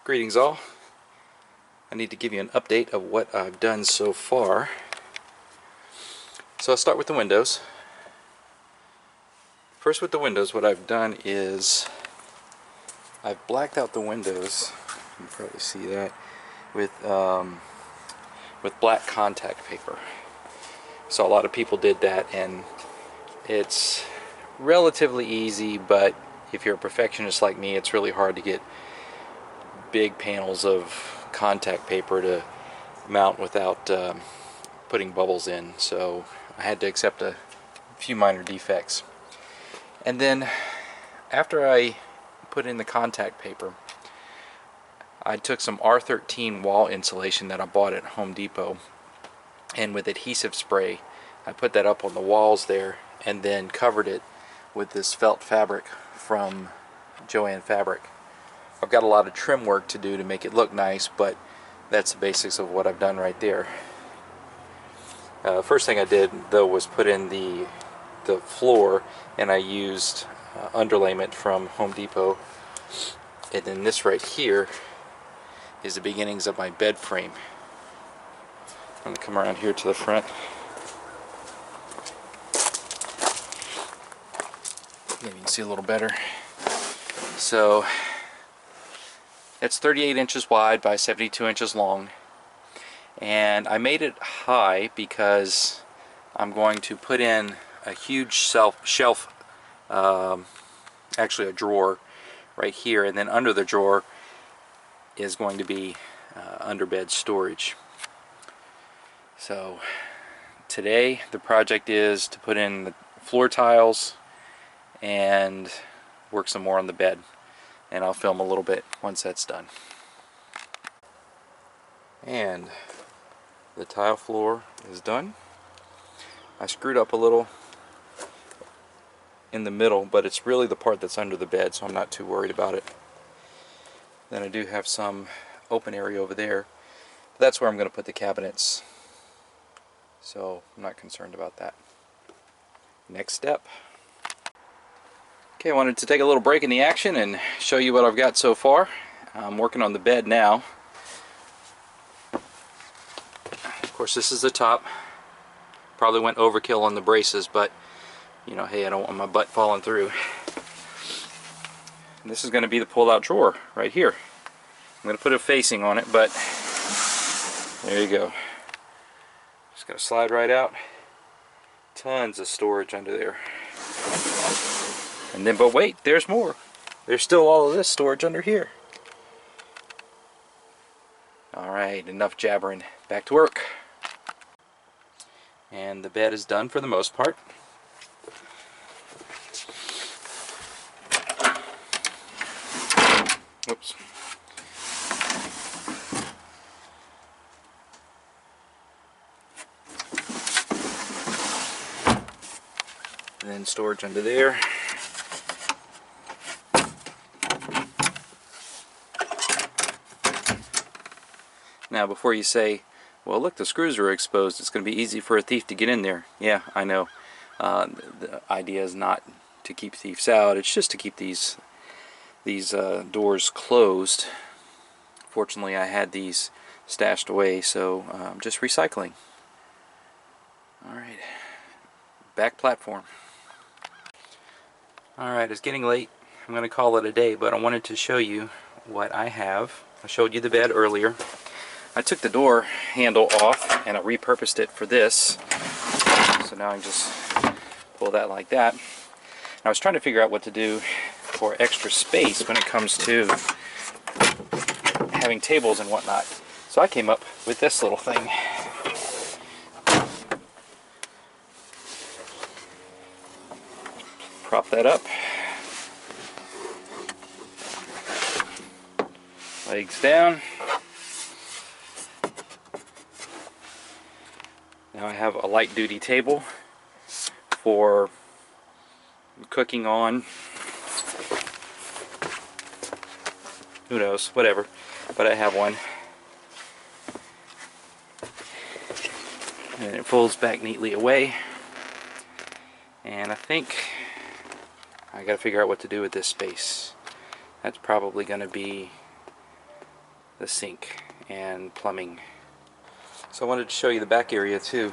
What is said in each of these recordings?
Greetings all. I need to give you an update of what I've done so far. So I'll start with the windows. First with the windows, what I've done is I've blacked out the windows, you can probably see that, with black contact paper. So a lot of people did that, and it's relatively easy, but if you're a perfectionist like me, it's really hard to get big panels of contact paper to mount without putting bubbles in, so I had to accept a few minor defects. And then after I put in the contact paper, I took some R13 wall insulation that I bought at Home Depot, and with adhesive spray I put that up on the walls there, and then covered it with this felt fabric from Joann Fabric. I've got a lot of trim work to do to make it look nice, but that's the basics of what I've done right there. First thing I did though was put in the floor, and I used underlayment from Home Depot, and then this right here is the beginnings of my bed frame. I'm going to come around here to the front. Maybe you can see a little better. So it's 38 inches wide by 72 inches long, and I made it high because I'm going to put in a huge shelf, actually a drawer right here, and then under the drawer is going to be underbed storage. So today the project is to put in the floor tiles and work some more on the bed, and I'll film a little bit once that's done. And the tile floor is done. I screwed up a little in the middle, but it's really the part that's under the bed, so I'm not too worried about it. Then I do have some open area over there. That's where I'm going to put the cabinets, so I'm not concerned about that. Next step. Okay, I wanted to take a little break in the action and show you what I've got so far. I'm working on the bed now. Of course, this is the top. Probably went overkill on the braces, but you know, hey, I don't want my butt falling through. And this is going to be the pull-out drawer right here. I'm going to put a facing on it, but there you go. Just going to slide right out. Tons of storage under there. And then, but wait, there's more. There's still all of this storage under here. Alright, enough jabbering. Back to work. And the bed is done for the most part. Oops. And then storage under there. Now before you say, well look, the screws are exposed, it's going to be easy for a thief to get in there. Yeah, I know. The idea is not to keep thieves out, it's just to keep these doors closed. Fortunately I had these stashed away, so just recycling. Alright, back platform. Alright, it's getting late. I'm going to call it a day, but I wanted to show you what I have. I showed you the bed earlier. I took the door handle off and I repurposed it for this. So now I can just pull that like that. And I was trying to figure out what to do for extra space when it comes to having tables and whatnot. So I came up with this little thing. Prop that up. Legs down. Now I have a light duty table for cooking on. Who knows, whatever. But I have one. And it folds back neatly away. And I think I gotta figure out what to do with this space. That's probably gonna be the sink and plumbing. So I wanted to show you the back area too.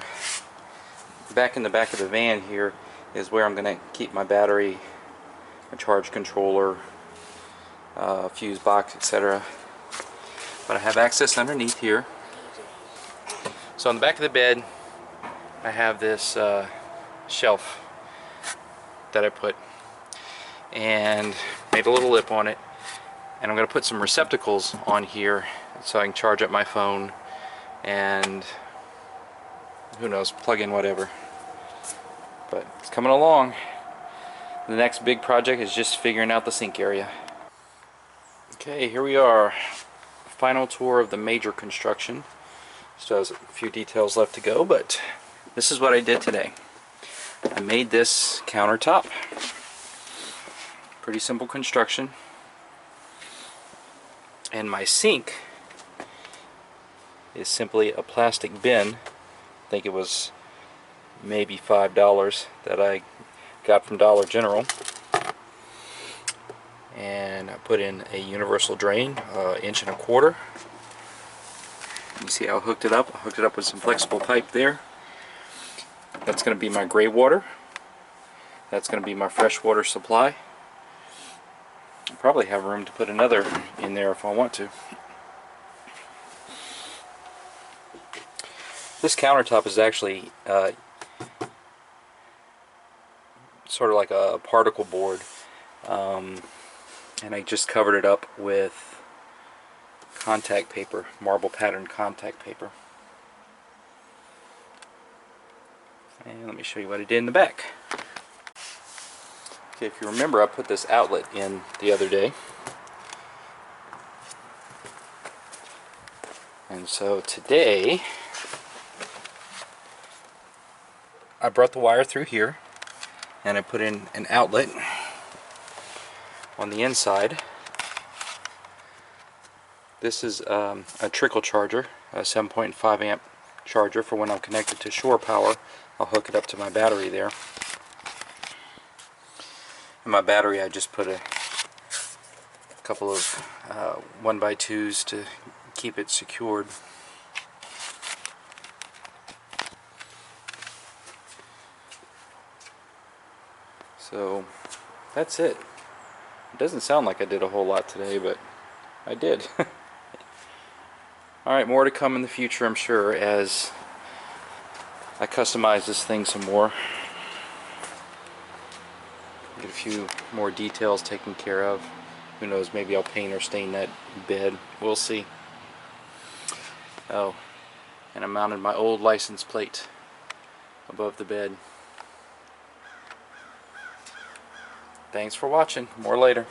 Back in the back of the van here is where I'm going to keep my battery, my charge controller, fuse box, etc. But I have access underneath here. So on the back of the bed I have this shelf that I put and made a little lip on it, and I'm going to put some receptacles on here so I can charge up my phone and who knows, plug in whatever. But it's coming along. The next big project is just figuring out the sink area. Okay, here we are. Final tour of the major construction. Still has a few details left to go, but this is what I did today. I made this countertop. Pretty simple construction. And my sink is simply a plastic bin. I think it was maybe $5 that I got from Dollar General. And I put in a universal drain, 1.25 inches. You see how I hooked it up? I hooked it up with some flexible pipe there. That's going to be my gray water. That's going to be my fresh water supply. I probably have room to put another in there if I want to. This countertop is actually sort of like a particle board, and I just covered it up with contact paper, marble pattern contact paper. And let me show you what I did in the back. Okay, if you remember, I put this outlet in the other day. And so today I brought the wire through here and I put in an outlet on the inside. This is a trickle charger, a 7.5 amp charger for when I'm connected to shore power. I'll hook it up to my battery there. In my battery I just put a couple of 1x2s to keep it secured. So that's it. It doesn't sound like I did a whole lot today, but I did. Alright, more to come in the future, I'm sure, as I customize this thing some more. Get a few more details taken care of. Who knows, maybe I'll paint or stain that bed. We'll see. Oh, and I mounted my old license plate above the bed. Thanks for watching. More later.